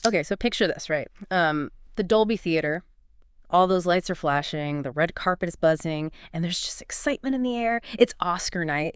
Okay, so picture this, right? The Dolby Theater, all those lights are flashing, the red carpet is buzzing, and there's just excitement in the air. It's Oscar night,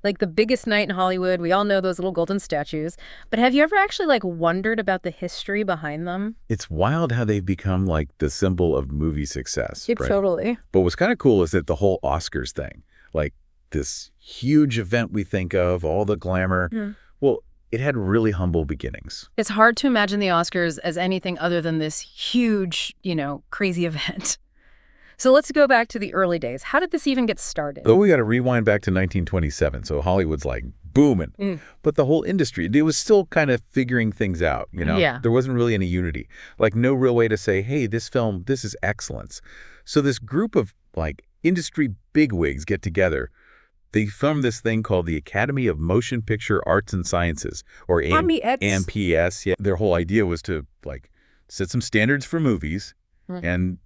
like the biggest night in Hollywood. We all know those little golden statues. But have you ever actually like wondered about the history behind them? It's wild how they've become like the symbol of movie success, Yep, right? totally. But what's kind of cool is that the whole Oscars thing, like this huge event we think of, all the glamour, well, it had really humble beginnings. It's hard to imagine the Oscars as anything other than this huge, crazy event. So let's go back to the early days. How did this even get started? So we got to rewind back to 1927. So Hollywood's like booming. But the whole industry, it was still kind of figuring things out. Yeah. There wasn't really any unity. Like no real way to say, hey, this film, this is excellence. So this group of like industry bigwigs get together. They formed this thing called the Academy of Motion Picture Arts and Sciences, or AMPS. Yeah, their whole idea was to like set some standards for movies and,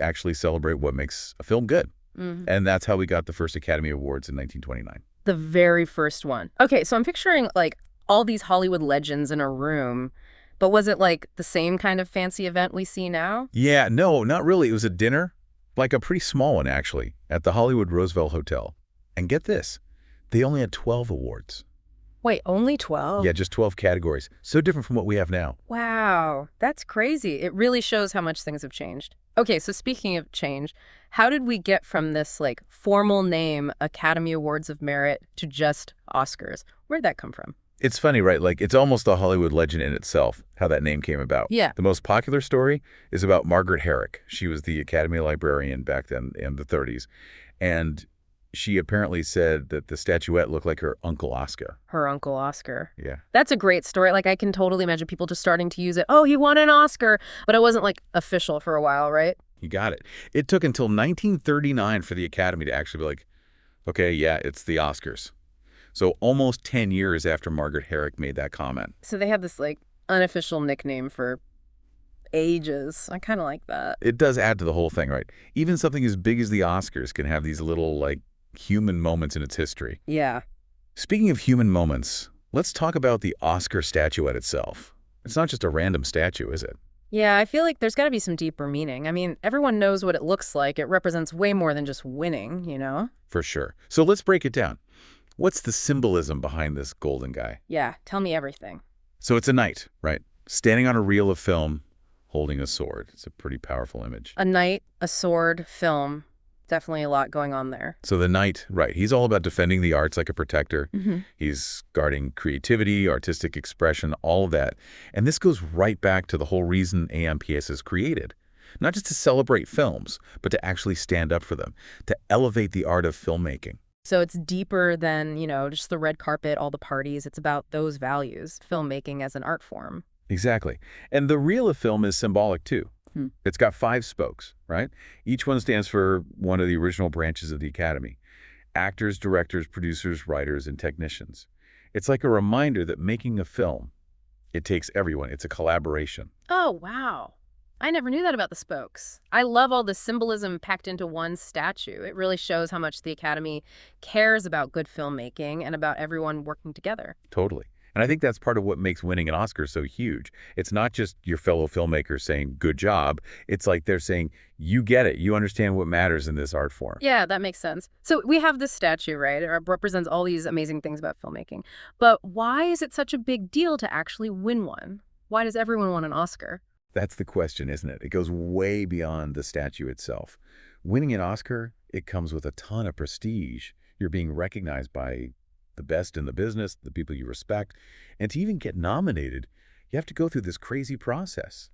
actually celebrate what makes a film good. And that's how we got the first Academy Awards in 1929. The very first one. Okay, so I'm picturing like all these Hollywood legends in a room, but was it like the same kind of fancy event we see now? Yeah, no, not really. It was a dinner, like a pretty small one, actually, at the Hollywood Roosevelt Hotel. And get this, they only had 12 awards. Wait, only 12? Yeah, just 12 categories. So different from what we have now. Wow, that's crazy. It really shows how much things have changed. Okay, so speaking of change, how did we get from this like formal name, Academy Awards of Merit, to just Oscars? Where'd that come from? It's funny, right? Like, it's almost a Hollywood legend in itself, how that name came about. Yeah. The most popular story is about Margaret Herrick. She was the Academy librarian back then in the 30s. And she apparently said that the statuette looked like her Uncle Oscar. Her Uncle Oscar. Yeah. That's a great story. Like, I can totally imagine people just starting to use it. Oh, he won an Oscar. But it wasn't, like, official for a while, right? You got it. It took until 1939 for the Academy to actually be like, okay, yeah, it's the Oscars. So almost 10 years after Margaret Herrick made that comment. So they had this, like, unofficial nickname for ages. I kind of like that. It does add to the whole thing, right? Even something as big as the Oscars can have these little, like, human moments in its history. Yeah. Speaking of human moments, let's talk about the Oscar statuette itself. It's not just a random statue, is it? Yeah, I feel like there's got to be some deeper meaning. I mean, everyone knows what it looks like. It represents way more than just winning. For sure. So let's break it down. What's the symbolism behind this golden guy? Yeah, tell me everything. So it's a knight, right? Standing on a reel of film, holding a sword. It's a pretty powerful image. A knight, a sword, film. Definitely a lot going on there. So the knight, right, he's all about defending the arts like a protector. He's guarding creativity, artistic expression, all of that. And this goes right back to the whole reason AMPS is created. Not just to celebrate films, but to actually stand up for them, to elevate the art of filmmaking. So it's deeper than, just the red carpet, all the parties. It's about those values, filmmaking as an art form. Exactly. And the reel of film is symbolic too. It's got 5 spokes, right? Each one stands for one of the original branches of the Academy. Actors, directors, producers, writers, and technicians. It's like a reminder that making a film, it takes everyone. It's a collaboration. Oh, wow. I never knew that about the spokes. I love all the symbolism packed into one statue. It really shows how much the Academy cares about good filmmaking and about everyone working together. Totally. And I think that's part of what makes winning an Oscar so huge. It's not just your fellow filmmakers saying, good job. It's like they're saying, you get it. You understand what matters in this art form. Yeah, that makes sense. So we have this statue, right? It represents all these amazing things about filmmaking. But why is it such a big deal to actually win one? Why does everyone want an Oscar? That's the question, isn't it? It goes way beyond the statue itself. Winning an Oscar, it comes with a ton of prestige. You're being recognized by the best in the business, the people you respect. And to even get nominated, you have to go through this crazy process.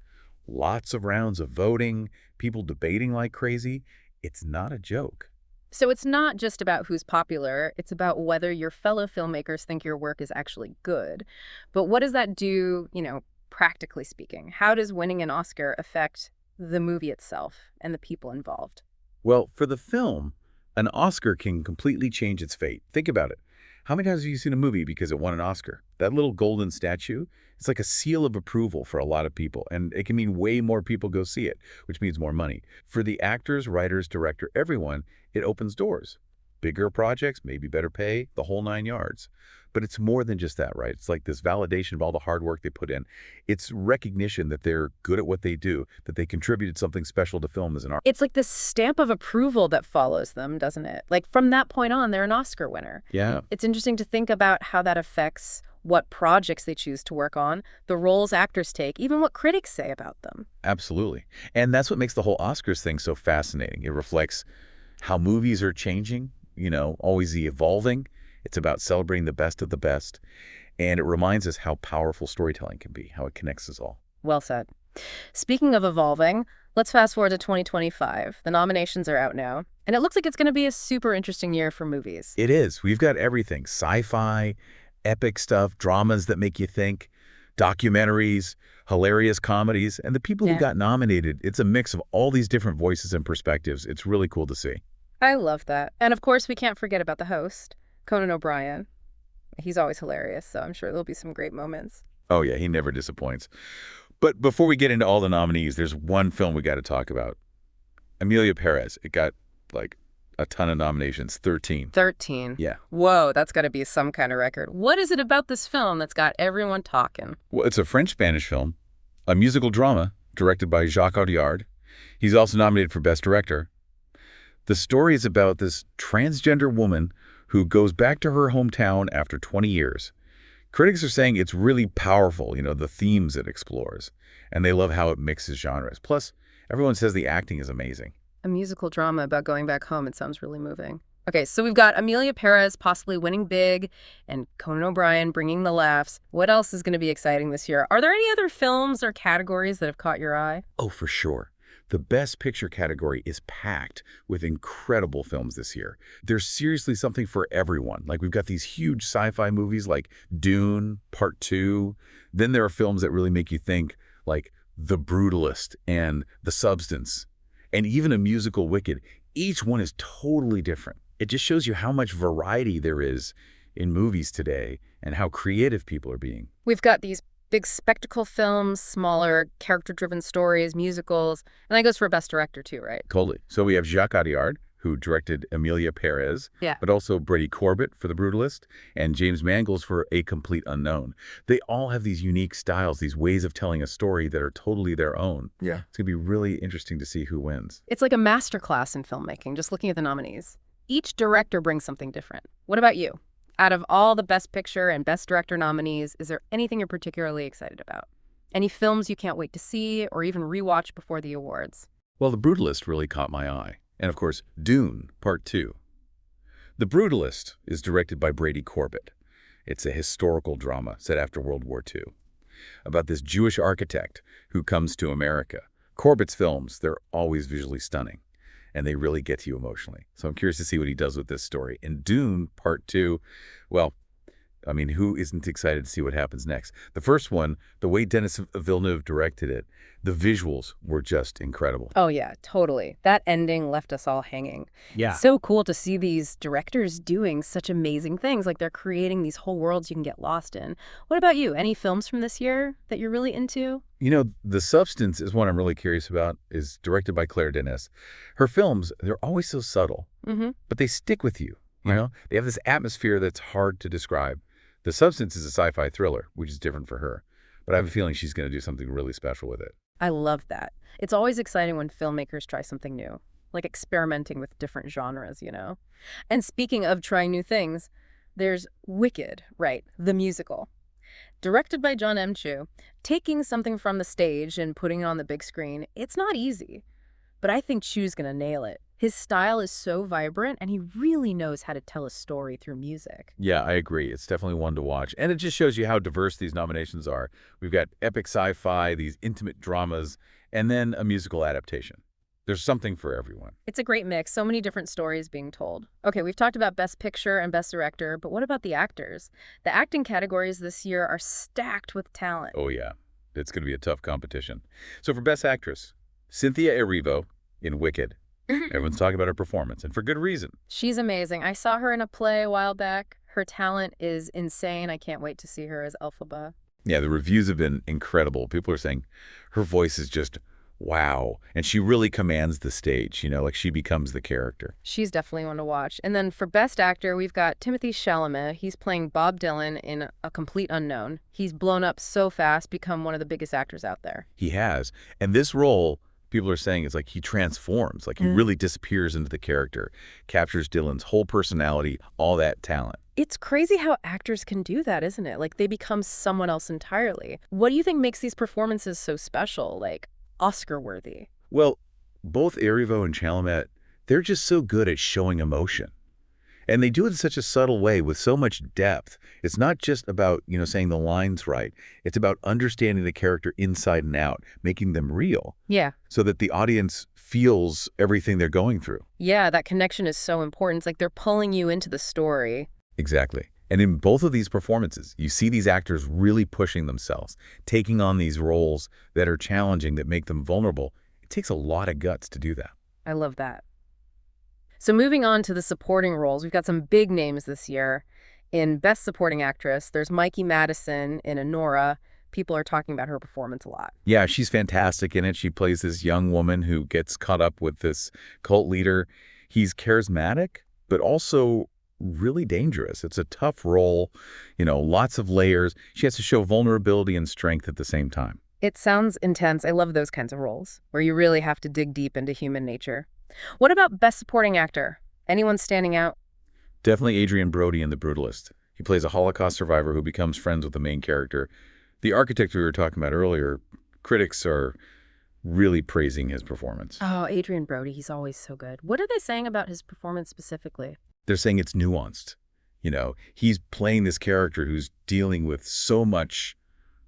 Lots of rounds of voting, people debating like crazy. It's not a joke. So it's not just about who's popular. It's about whether your fellow filmmakers think your work is actually good. But what does that do, practically speaking? How does winning an Oscar affect the movie itself and the people involved? Well, for the film, an Oscar can completely change its fate. Think about it. How many times have you seen a movie because it won an Oscar? That little golden statue, it's like a seal of approval for a lot of people, and it can mean way more people go see it, which means more money. For the actors, writers, director, everyone, it opens doors. bigger projects, maybe better pay, the whole 9 yards. But it's more than just that, right? It's like this validation of all the hard work they put in. It's recognition that they're good at what they do, that they contributed something special to film as an art. It's like this stamp of approval that follows them, doesn't it? Like from that point on, they're an Oscar winner. Yeah, It's interesting to think about how that affects what projects they choose to work on, the roles actors take, even what critics say about them. absolutely. And that's what makes the whole Oscars thing so fascinating. It reflects how movies are changing, always evolving. It's about celebrating the best of the best. And it reminds us how powerful storytelling can be, how it connects us all. Well said. Speaking of evolving, let's fast forward to 2025. The nominations are out now, and it looks like it's going to be a super interesting year for movies. It is. We've got everything. Sci-fi, epic stuff, dramas that make you think, documentaries, hilarious comedies, and the people who Yeah. got nominated, it's a mix of all these different voices and perspectives. It's really cool to see. I love that. And of course, we can't forget about the host, Conan O'Brien. He's always hilarious, so I'm sure there'll be some great moments. Oh yeah, he never disappoints. But before we get into all the nominees, there's one film we got to talk about. Amelia Perez. It got like a ton of nominations, 13. 13. Yeah. Whoa, that's got to be some kind of record. What is it about this film that's got everyone talking? Well, it's a French-Spanish film, a musical drama directed by Jacques Audiard. He's also nominated for Best Director. The story is about this transgender woman who goes back to her hometown after 20 years. Critics are saying it's really powerful, the themes it explores, and they love how it mixes genres. Plus, everyone says the acting is amazing. A musical drama about going back home. It sounds really moving. Okay, so we've got Amelia Perez possibly winning big and Conan O'Brien bringing the laughs. What else is going to be exciting this year? Are there any other films or categories that have caught your eye? Oh, for sure. The Best Picture category is packed with incredible films this year. There's seriously something for everyone. Like, we've got these huge sci-fi movies like Dune, Part 2. Then there are films that really make you think, like The Brutalist and The Substance, and even a musical Wicked. Each one is totally different. It just shows you how much variety there is in movies today and how creative people are being. We've got these big spectacle films, smaller character-driven stories, musicals, and that goes for Best Director too, right? Totally. So we have Jacques Audiard, who directed Amelia Perez, Yeah. but also Brady Corbett for The Brutalist and James Mangold for A Complete Unknown. They all have these unique styles, these ways of telling a story that are totally their own. Yeah. It's going to be really interesting to see who wins. It's like a masterclass in filmmaking, just looking at the nominees. Each director brings something different. What about you? Out of all the Best Picture and Best Director nominees, is there anything you're particularly excited about? Any films you can't wait to see or even rewatch before the awards? Well, The Brutalist really caught my eye. And of course, Dune, Part 2. The Brutalist is directed by Brady Corbett. It's a historical drama set after World War II about this Jewish architect who comes to America. Corbett's films, they're always visually stunning, and they really get to you emotionally. So I'm curious to see what he does with this story. In Dune, Part 2, well, I mean, who isn't excited to see what happens next? The first one, the way Denis Villeneuve directed it, the visuals were just incredible. Oh, yeah, totally. That ending left us all hanging. Yeah. It's so cool to see these directors doing such amazing things. Like they're creating these whole worlds you can get lost in. What about you? Any films from this year that you're really into? The Substance is one I'm really curious about, is directed by Claire Denis. Her films, they're always so subtle, Mm-hmm. but they stick with you. They have this atmosphere that's hard to describe. The Substance is a sci-fi thriller, which is different for her. But I have a feeling she's going to do something really special with it. I love that. It's always exciting when filmmakers try something new, like experimenting with different genres. And speaking of trying new things, there's Wicked, right? The musical. Directed by John M. Chu, taking something from the stage and putting it on the big screen, it's not easy. But I think Chu's gonna nail it. His style is so vibrant, and he really knows how to tell a story through music. Yeah, I agree. It's definitely one to watch. And it just shows you how diverse these nominations are. We've got epic sci-fi, these intimate dramas, and then a musical adaptation. There's something for everyone. It's a great mix, so many different stories being told. Okay, we've talked about Best Picture and Best Director, but what about the actors? The acting categories this year are stacked with talent. Oh, yeah. It's going to be a tough competition. So for Best Actress, Cynthia Erivo in Wicked. Everyone's talking about her performance, and for good reason. She's amazing. I saw her in a play a while back. Her talent is insane. I can't wait to see her as Elphaba. Yeah, the reviews have been incredible. People are saying her voice is just wow. And she really commands the stage, like she becomes the character. She's definitely one to watch. And then for Best Actor, we've got Timothée Chalamet. He's playing Bob Dylan in A Complete Unknown. He's blown up so fast, become one of the biggest actors out there. He has. And this role, people are saying, is like he transforms, like he really disappears into the character, captures Dylan's whole personality, all that talent. It's crazy how actors can do that, isn't it? Like they become someone else entirely. What do you think makes these performances so special, like Oscar-worthy? Well, both Erivo and Chalamet, they're just so good at showing emotion. And they do it in such a subtle way with so much depth. It's not just about, saying the lines right. It's about understanding the character inside and out, making them real Yeah. so that the audience feels everything they're going through. Yeah, that connection is so important. It's like they're pulling you into the story. Exactly. And in both of these performances, you see these actors really pushing themselves, taking on these roles that are challenging, that make them vulnerable. It takes a lot of guts to do that. I love that. So moving on to the supporting roles, we've got some big names this year. In Best Supporting Actress, there's Mikey Madison in Anora. People are talking about her performance a lot. Yeah, she's fantastic in it. She plays this young woman who gets caught up with this cult leader. He's charismatic, but also really dangerous. It's a tough role, lots of layers. She has to show vulnerability and strength at the same time. It sounds intense. I love those kinds of roles, where you really have to dig deep into human nature. What about Best Supporting Actor? Anyone standing out? Definitely Adrian Brody in The Brutalist. He plays a Holocaust survivor who becomes friends with the main character. The architect we were talking about earlier, critics are really praising his performance. Oh, Adrian Brody, he's always so good. What are they saying about his performance specifically? They're saying it's nuanced. He's playing this character who's dealing with so much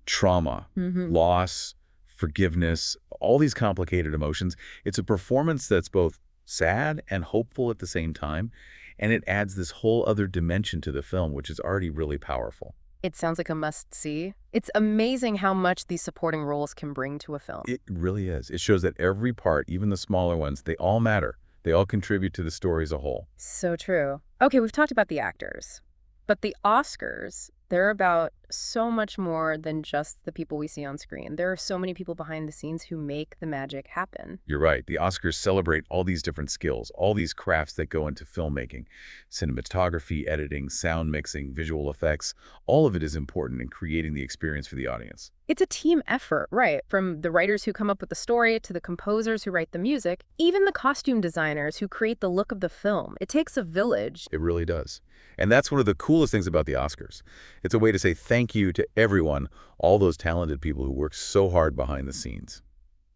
trauma, loss, forgiveness, all these complicated emotions. It's a performance that's both sad and hopeful at the same time, and it adds this whole other dimension to the film, which is already really powerful. It sounds like a must-see. It's amazing how much these supporting roles can bring to a film. It really is. It shows that every part, even the smaller ones, they all matter. They all contribute to the story as a whole. So true. Okay, we've talked about the actors, but the Oscars, they're about so much more than just the people we see on screen. There are so many people behind the scenes who make the magic happen. You're right. The Oscars celebrate all these different skills, all these crafts that go into filmmaking. Cinematography, editing, sound mixing, visual effects. All of it is important in creating the experience for the audience. It's a team effort, right? From the writers who come up with the story to the composers who write the music, even the costume designers who create the look of the film. It takes a village. It really does. And that's one of the coolest things about the Oscars. It's a way to say thank you to everyone, all those talented people who work so hard behind the scenes.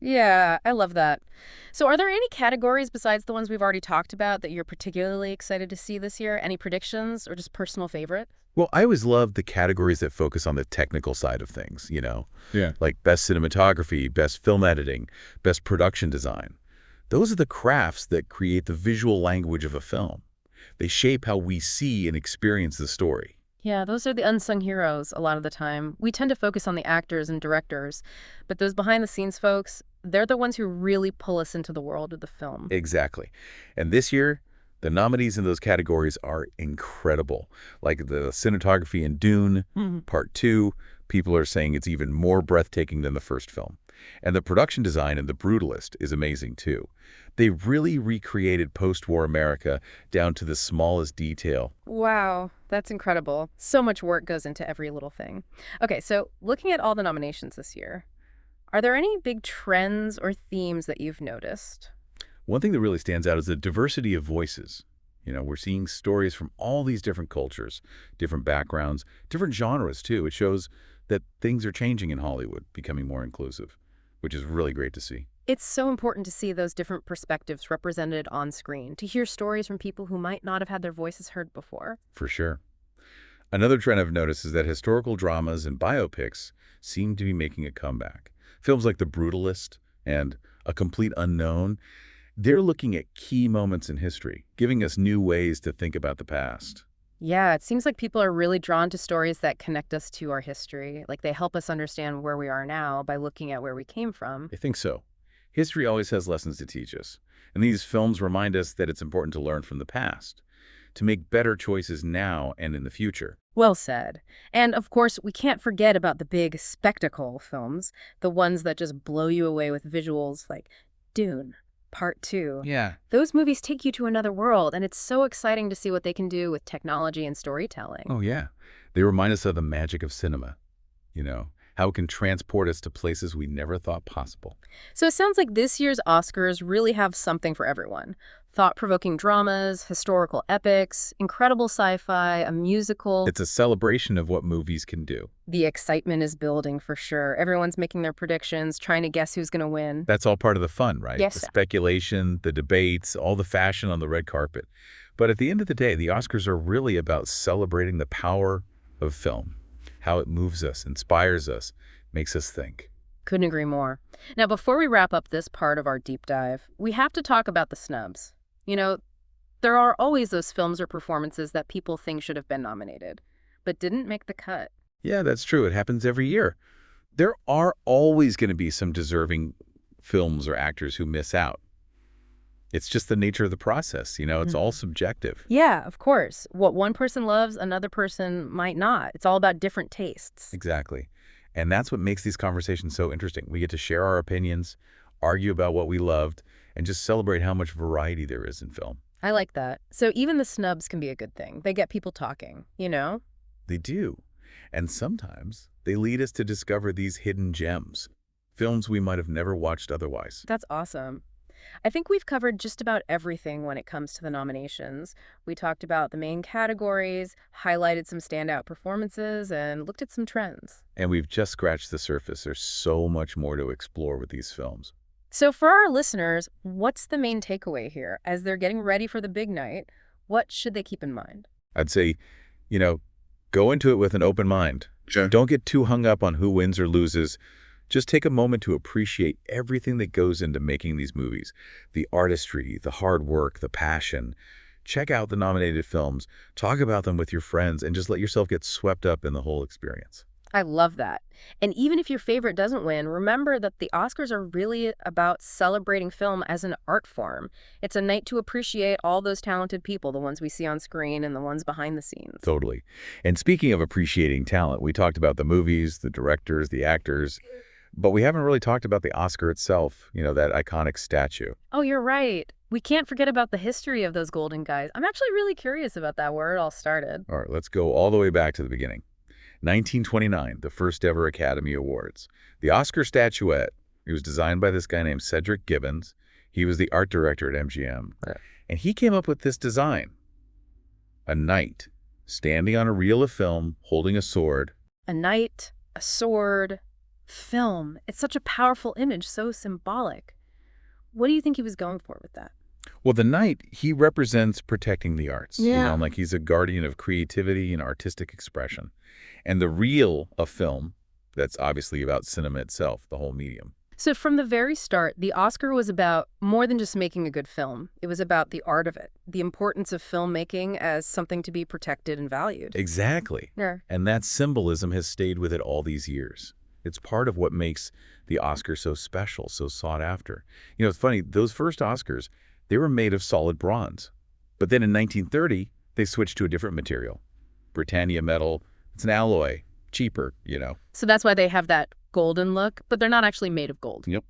Yeah, I love that. So are there any categories besides the ones we've already talked about that you're particularly excited to see this year? Any predictions or just personal favorite? Well, I always love the categories that focus on the technical side of things, Yeah. like best cinematography, best film editing, best production design. Those are the crafts that create the visual language of a film. They shape how we see and experience the story. Yeah, those are the unsung heroes a lot of the time. We tend to focus on the actors and directors, but those behind-the-scenes folks, they're the ones who really pull us into the world of the film. Exactly. And this year, the nominees in those categories are incredible. Like the cinematography in Dune, Part 2, people are saying it's even more breathtaking than the first film. And the production design in The Brutalist is amazing too. They really recreated post-war America down to the smallest detail. Wow, that's incredible. So much work goes into every little thing. Okay, so looking at all the nominations this year, are there any big trends or themes that you've noticed? One thing that really stands out is the diversity of voices. We're seeing stories from all these different cultures, different backgrounds, different genres too. It shows that things are changing in Hollywood, becoming more inclusive, which is really great to see. It's so important to see those different perspectives represented on screen, to hear stories from people who might not have had their voices heard before. For sure. Another trend I've noticed is that historical dramas and biopics seem to be making a comeback. Films like The Brutalist and A Complete Unknown, they're looking at key moments in history, giving us new ways to think about the past. Yeah, it seems like people are really drawn to stories that connect us to our history. Like they help us understand where we are now by looking at where we came from. I think so. History always has lessons to teach us, and these films remind us that it's important to learn from the past, to make better choices now and in the future. Well said. And of course, we can't forget about the big spectacle films, the ones that just blow you away with visuals like Dune, Part 2. Yeah. Those movies take you to another world, and it's so exciting to see what they can do with technology and storytelling. Oh, yeah. They remind us of the magic of cinema, how it can transport us to places we never thought possible. So it sounds like this year's Oscars really have something for everyone. Thought-provoking dramas, historical epics, incredible sci-fi, a musical. It's a celebration of what movies can do. The excitement is building for sure. Everyone's making their predictions, trying to guess who's going to win. That's all part of the fun, right? Yes, The sir. speculation, the debates, all the fashion on the red carpet. But at the end of the day, the Oscars are really about celebrating the power of film, how it moves us, inspires us, makes us think. Couldn't agree more. Now, before we wrap up this part of our deep dive, we have to talk about the snubs. You know, there are always those films or performances that people think should have been nominated, but didn't make the cut. Yeah, that's true. It happens every year. There are always going to be some deserving films or actors who miss out. It's just the nature of the process, it's all subjective. Yeah, of course. What one person loves, another person might not. It's all about different tastes. Exactly. And that's what makes these conversations so interesting. We get to share our opinions, argue about what we loved, and just celebrate how much variety there is in film. I like that. So even the snubs can be a good thing. They get people talking, you know? They do. And sometimes they lead us to discover these hidden gems, films we might have never watched otherwise. That's awesome. I think we've covered just about everything when it comes to the nominations. We talked about the main categories, highlighted some standout performances, and looked at some trends. And we've just scratched the surface. There's so much more to explore with these films. So for our listeners, what's the main takeaway here? As they're getting ready for the big night, what should they keep in mind? I'd say, go into it with an open mind. Sure. Don't get too hung up on who wins or loses. Just take a moment to appreciate everything that goes into making these movies. The artistry, the hard work, the passion. Check out the nominated films, talk about them with your friends, and just let yourself get swept up in the whole experience. I love that. And even if your favorite doesn't win, remember that the Oscars are really about celebrating film as an art form. It's a night to appreciate all those talented people, the ones we see on screen and the ones behind the scenes. Totally. And speaking of appreciating talent, we talked about the movies, the directors, the actors, but we haven't really talked about the Oscar itself, that iconic statue. Oh, you're right. We can't forget about the history of those golden guys. I'm actually really curious about that, where it all started. All right, let's go all the way back to the beginning. 1929, the first ever Academy Awards. The Oscar statuette, it was designed by this guy named Cedric Gibbons. He was the art director at MGM. Right. And he came up with this design. A knight standing on a reel of film, holding a sword. A knight, a sword, film. It's such a powerful image, so symbolic. What do you think he was going for with that? Well, the knight, he represents protecting the arts. Yeah. Like he's a guardian of creativity and artistic expression. And the reel of film, that's obviously about cinema itself, the whole medium. So from the very start, the Oscar was about more than just making a good film. It was about the art of it, the importance of filmmaking as something to be protected and valued. Exactly. Yeah. And that symbolism has stayed with it all these years. It's part of what makes the Oscar so special, so sought after. It's funny, those first Oscars, they were made of solid bronze. But then in 1930, they switched to a different material. Britannia metal. It's an alloy, cheaper. So that's why they have that golden look, but they're not actually made of gold. Yep.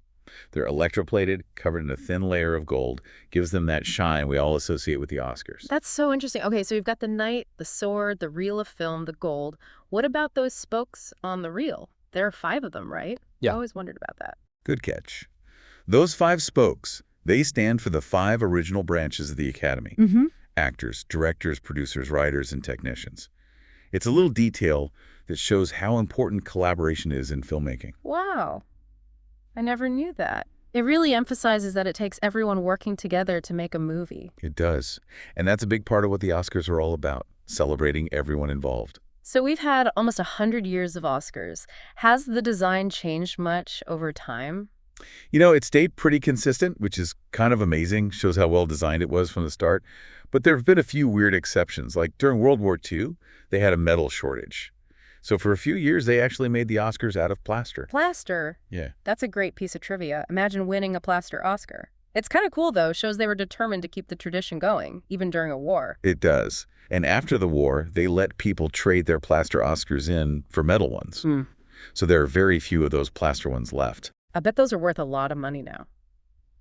They're electroplated, covered in a thin layer of gold, gives them that shine we all associate with the Oscars. That's so interesting. Okay, so you've got the knight, the sword, the reel of film, the gold. What about those spokes on the reel? There are 5 of them, right? Yeah. I always wondered about that. Good catch. Those 5 spokes, they stand for the 5 original branches of the Academy. Mm-hmm. Actors, directors, producers, writers, and technicians. It's a little detail that shows how important collaboration is in filmmaking. Wow. I never knew that. It really emphasizes that it takes everyone working together to make a movie. It does. And that's a big part of what the Oscars are all about, celebrating everyone involved. So we've had almost 100 years of Oscars. Has the design changed much over time? It stayed pretty consistent, which is kind of amazing, shows how well designed it was from the start. But there have been a few weird exceptions. Like during World War II, they had a metal shortage. So for a few years, they actually made the Oscars out of plaster. Plaster? Yeah. That's a great piece of trivia. Imagine winning a plaster Oscar. It's kind of cool, though. Shows they were determined to keep the tradition going, even during a war. It does. And after the war, they let people trade their plaster Oscars in for metal ones. Hmm. So there are very few of those plaster ones left. I bet those are worth a lot of money now.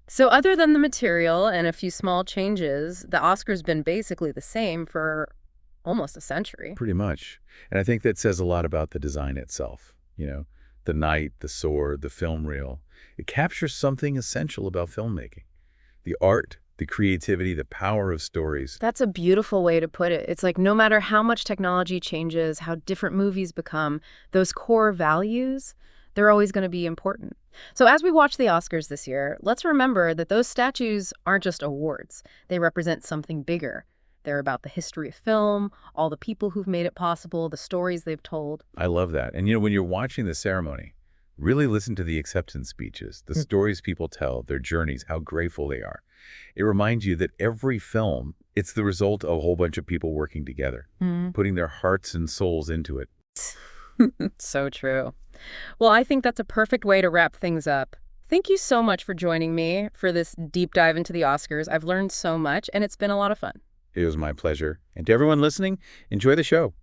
So other than the material and a few small changes, the Oscars been basically the same for almost a century. Pretty much. And I think that says a lot about the design itself. The knight, the sword, the film reel. It captures something essential about filmmaking. The art, the creativity, the power of stories. That's a beautiful way to put it. It's like no matter how much technology changes, how different movies become, those core values, they're always going to be important. So as we watch the Oscars this year, let's remember that those statues aren't just awards. They represent something bigger. They're about the history of film, all the people who've made it possible, the stories they've told. I love that. And when you're watching the ceremony, really listen to the acceptance speeches, the stories people tell, their journeys, how grateful they are. It reminds you that every film, it's the result of a whole bunch of people working together, putting their hearts and souls into it. So true. Well, I think that's a perfect way to wrap things up. Thank you so much for joining me for this deep dive into the Oscars. I've learned so much, and it's been a lot of fun. It was my pleasure. And to everyone listening, enjoy the show.